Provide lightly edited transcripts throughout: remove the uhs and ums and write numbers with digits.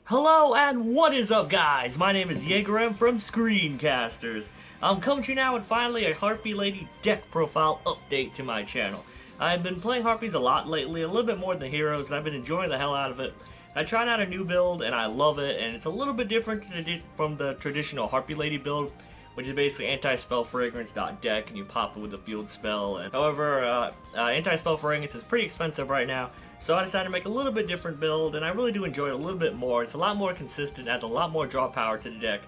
Hello and what is up, guys? My name is Jager-M from SCREENCASTERS. I'm coming to you now with finally a Harpie Lady deck profile update to my channel. I've been playing Harpies a lot lately, a little bit more than Heroes, and I've been enjoying the hell out of it. I tried out a new build and I love it, and it's a little bit different from the traditional Harpie Lady build, which is basically anti-spell fragrance deck, and you pop it with a field spell. And however, anti-spell fragrance is pretty expensive right now, so I decided to make a little bit different build, and I really do enjoy it a little bit more. It's a lot more consistent, adds a lot more draw power to the deck,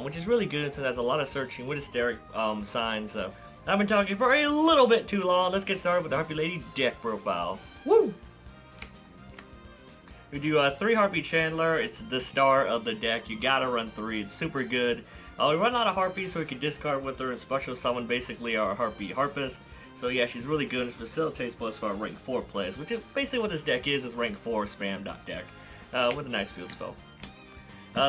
which is really good since it has a lot of searching with hysteric signs. So I've been talking for a little bit too long. Let's get started with the Harpie Lady deck profile. Woo! We do 3 Harpie Chandler. It's the star of the deck. You gotta run 3. It's super good. We run out of Harpies so we can discard with her and special summon basically our Harpie Harpist. So yeah, she's really good and facilitates most of our rank 4 plays, which is basically what this deck is rank 4 spam deck with a nice field spell.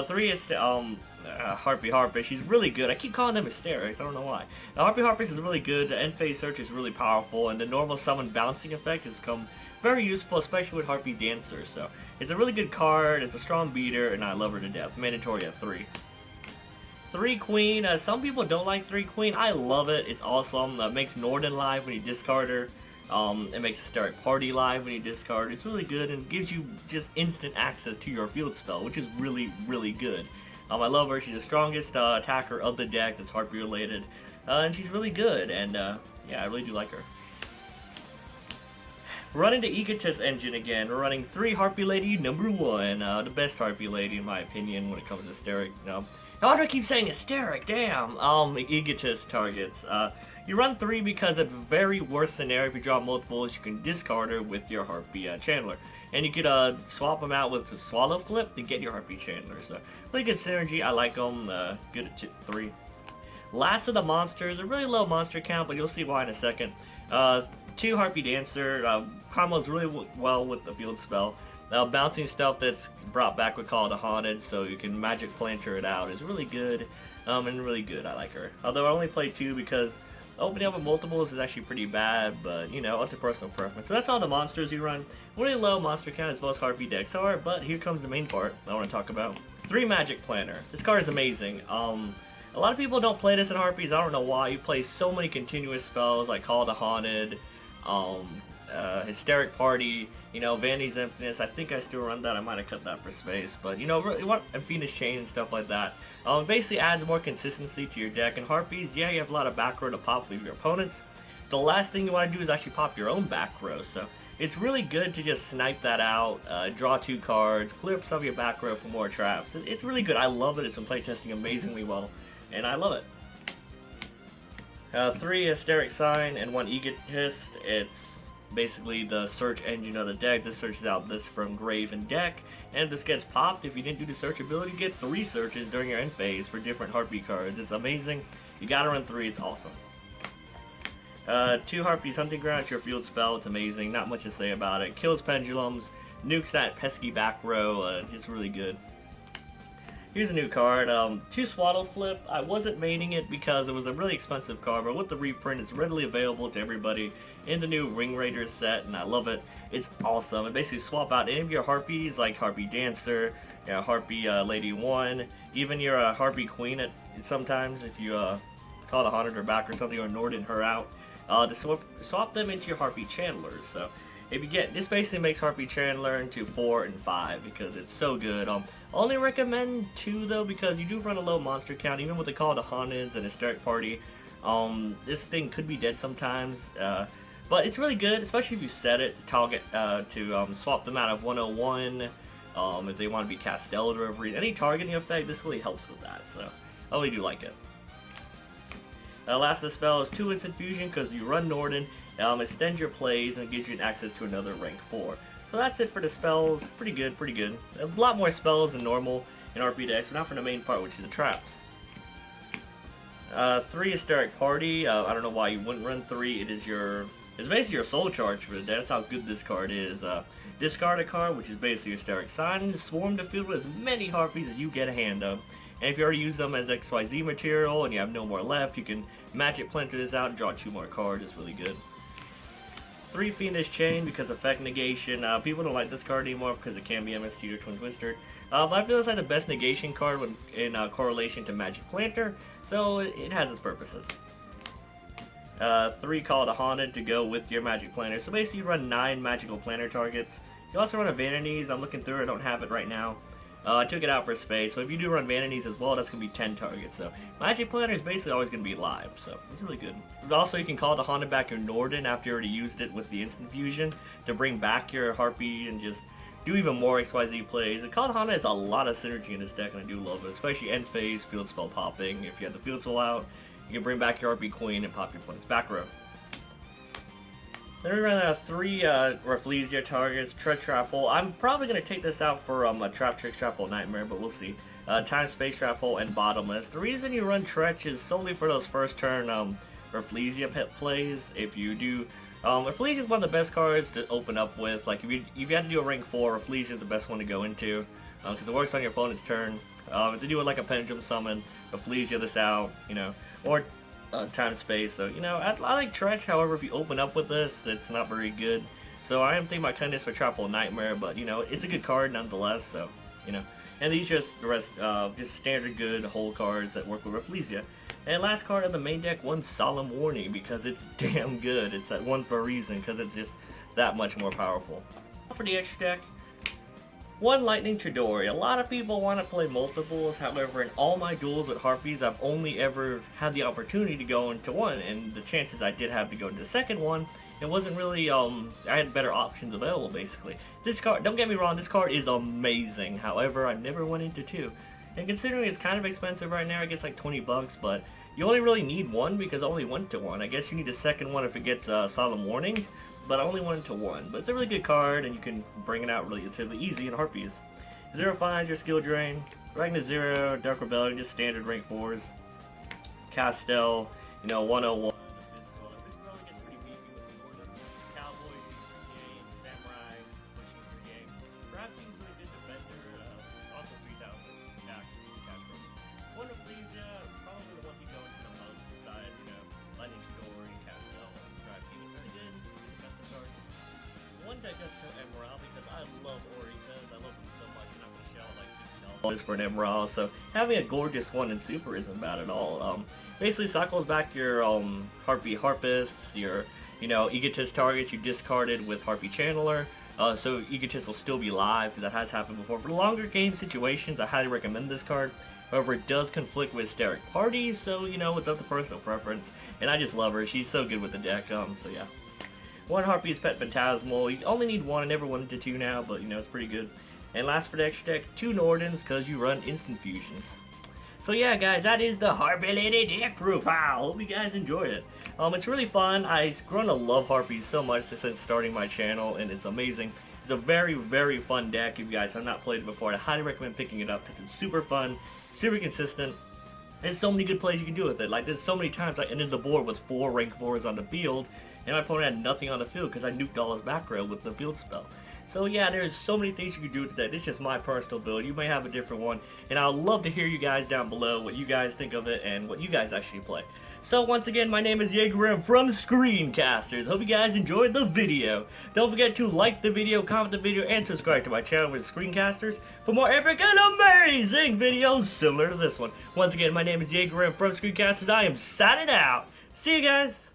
3 is Harpie Harpie. She's really good. I keep calling them hysterics. I don't know why. Harpie Harpie is really good. The end phase search is really powerful, and the normal summon bouncing effect has come very useful, especially with Harpie Dancer. So it's a really good card. It's a strong beater, and I love her to death. Mandatory at 3. 3 Queen. Some people don't like 3 Queen. I love it. It's awesome. It makes Norden live when you discard her. It makes Hysteric Party live when you discard her. It's really good and gives you just instant access to your field spell, which is really, really good. I love her. She's the strongest attacker of the deck that's Harpie related. And she's really good. And yeah, I really do like her. Running the Egotist engine again. We're running 3 Harpie Lady number 1. The best Harpie Lady in my opinion when it comes to hysteric. Why do I keep saying hysteric? Damn. Egotist targets. You run 3 because at the very worst scenario, if you draw multiples, you can discard her with your Harpie Chandler. And you could swap them out with Swallow Flip to get your Harpie Chandler. So, really good synergy. I like them. Good at 3. Last of the monsters. A really low monster count, but you'll see why in a second. 2 Harpie Dancer. Combos really well with the field spell. Bouncing stuff that's brought back with Call of the Haunted, so you can magic planter it out. Is really good, and really good. I like her. Although I only play 2 because opening up with multiples is actually pretty bad, but you know, up to personal preference. So that's all the monsters you run. Really low monster count as most Harpie decks are, but here comes the main part I want to talk about. 3 Magic Planter. This card is amazing. A lot of people don't play this in Harpies. I don't know why. You play so many continuous spells like Call of the Haunted, Hysteric Party, you know, Vanity's Emptiness. I think I still run that. I might have cut that for space, but you know, really want a Phoenix Chain and stuff like that. Basically adds more consistency to your deck. And Harpies, yeah, you have a lot of back row to pop with your opponents. The last thing you want to do is actually pop your own back row. So it's really good to just snipe that out, draw 2 cards, clear up some of your back row for more traps. It's really good. I love it. It's been playtesting amazingly well, and I love it. 3 Hysteric Sign and 1 Egotist. It's basically the search engine of the deck. This searches out this from grave and deck, and if this gets popped, if you didn't do the search ability, you get 3 searches during your end phase for different Harpie cards. It's amazing. You gotta run 3. It's awesome. 2 Harpies Hunting Ground. It's your field spell. It's amazing. Not much to say about it. Kills pendulums, nukes that pesky back row. It's really good. Here's a new card, 2 Swaddle Flip. I wasn't maining it because it was a really expensive card, but with the reprint, it's readily available to everybody in the new Ring Raiders set, and I love it. It's awesome. It basically swap out any of your Harpies, like Harpie Dancer, you know, Harpie Lady 1, even your Harpie Queen sometimes, if you call the Haunted her back or something, or Norden her out, to swap them into your Harpie Chandlers. So if you get, this basically makes Harpie Chandler into 4 and 5 because it's so good. Only recommend 2 though because you do run a low monster count, even with the Call of the Haunteds and Hysteric Party. This thing could be dead sometimes, but it's really good, especially if you set it to target to swap them out of 101. If they want to be Castelled or any targeting effect, this really helps with that. So I really do like it. Last of the spell is 2 Instant Fusion because you run Norden. Extend your plays and gives you access to another rank 4. So that's it for the spells. Pretty good, pretty good. A lot more spells than normal in RP decks, but not for the main part, which is the traps. 3 Hysteric Party. I don't know why you wouldn't run 3. It's basically your soul charge for the deck. That's how good this card is. Discard a card, which is basically your Hysteric Sign. Swarm the field with as many Harpies as you get a hand of. And if you already use them as XYZ material and you have no more left, you can Magic Planter this out and draw 2 more cards. It's really good. 3 Fiendish Chain because effect negation. People don't like this card anymore because it can be MST or Twin Twister. I feel it's like the best negation card in correlation to Magic Planter, so it has its purposes. 3 Call to Haunted to go with your Magic Planter. So basically you run 9 Magical Planter targets. You also run a Vanities. I'm looking through it, I don't have it right now. I took it out for space, so if you do run Vanities as well, that's going to be 10 targets. So Magic Planter is basically always going to be live, so it's really good. Also, you can Call to Haunted back your Norden after you already used it with the Instant Fusion to bring back your Harpie and just do even more XYZ plays. And Call to Haunted has a lot of synergy in this deck, and I do love it, especially end phase, field spell popping. If you have the field spell out, you can bring back your Harpie Queen and pop your opponent's back row. Then we ran 3 Rafflesia targets, Treach Trap Hole. I'm probably going to take this out for a Trap Trick Trap Hole Nightmare, but we'll see. Time Space Trap Hole and Bottomless. The reason you run Treach is solely for those first turn Rafflesia pet plays. If you do, Rafflesia is one of the best cards to open up with. Like if you had to do a rank 4, Rafflesia is the best one to go into because it works on your opponent's turn. If you do it like a Pendulum Summon, Rafflesia this out, you know, or time space. So you know, I like Treach. However, if you open up with this, it's not very good. So I am thinking about cutting this for Trap Hole Nightmare, but you know, it's a good card nonetheless. So you know, and these just just standard good hole cards that work with Rafflesia. And last card of the main deck, one Solemn Warning, because it's damn good. It's that one for a reason, because it's just that much more powerful. For the extra deck, one Lightning Chidori. A lot of people want to play multiples, however in all my duels with Harpies, I've only ever had the opportunity to go into one, and the chances I did have to go into the second one, it wasn't really, I had better options available basically. This card, don't get me wrong, this card is amazing, however I never went into 2. And considering it's kind of expensive right now, I guess like 20 bucks, but you only really need 1 because I only went to 1. I guess you need a second one if it gets Solemn Warning, but I only went to 1. But it's a really good card, and you can bring it out relatively easy in Harpies. Zero finds your skill drain. Ragnar 0, Dark Rebellion, just standard rank 4s. Castel, you know, 101. Deck is so Emerald because I love Oritas. I love them so much, and I'm gonna shell like $50 for an Emerald. So having a gorgeous one in Super isn't bad at all. Basically cycles back your Harpie Harpists, your Egotist targets you discarded with Harpie Channeler. So Egotist will still be live because that has happened before. For longer game situations, I highly recommend this card. However, it does conflict with Hysteric Party, so you know it's up to personal preference. And I just love her. She's so good with the deck. So yeah. 1 Harpie's Pet Phantasmal. You only need 1. I never went into 2 now, but you know, it's pretty good. And last for the extra deck, 2 Nordens, because you run Instant Fusions. So yeah, guys, that is the Harpie Lady deck profile. Hope you guys enjoyed it. It's really fun. I've grown to love Harpies so much since starting my channel, and it's amazing. It's a very, very fun deck. If you guys have not played it before, I highly recommend picking it up, because it's super fun, super consistent. There's so many good plays you can do with it. Like, there's so many times I ended the board with 4 rank 4s on the field, and my opponent had nothing on the field because I nuked all his back row with the field spell. So yeah, there's so many things you can do with that. It's just my personal build. You may have a different one, and I'd love to hear you guys down below what you guys think of it and what you guys actually play. So once again, my name is Jager-M from Screencasters. Hope you guys enjoyed the video. Don't forget to like the video, comment the video, and subscribe to my channel with Screencasters for more epic and amazing videos similar to this one. Once again, my name is Jager-M from Screencasters. I am signing out. See you guys.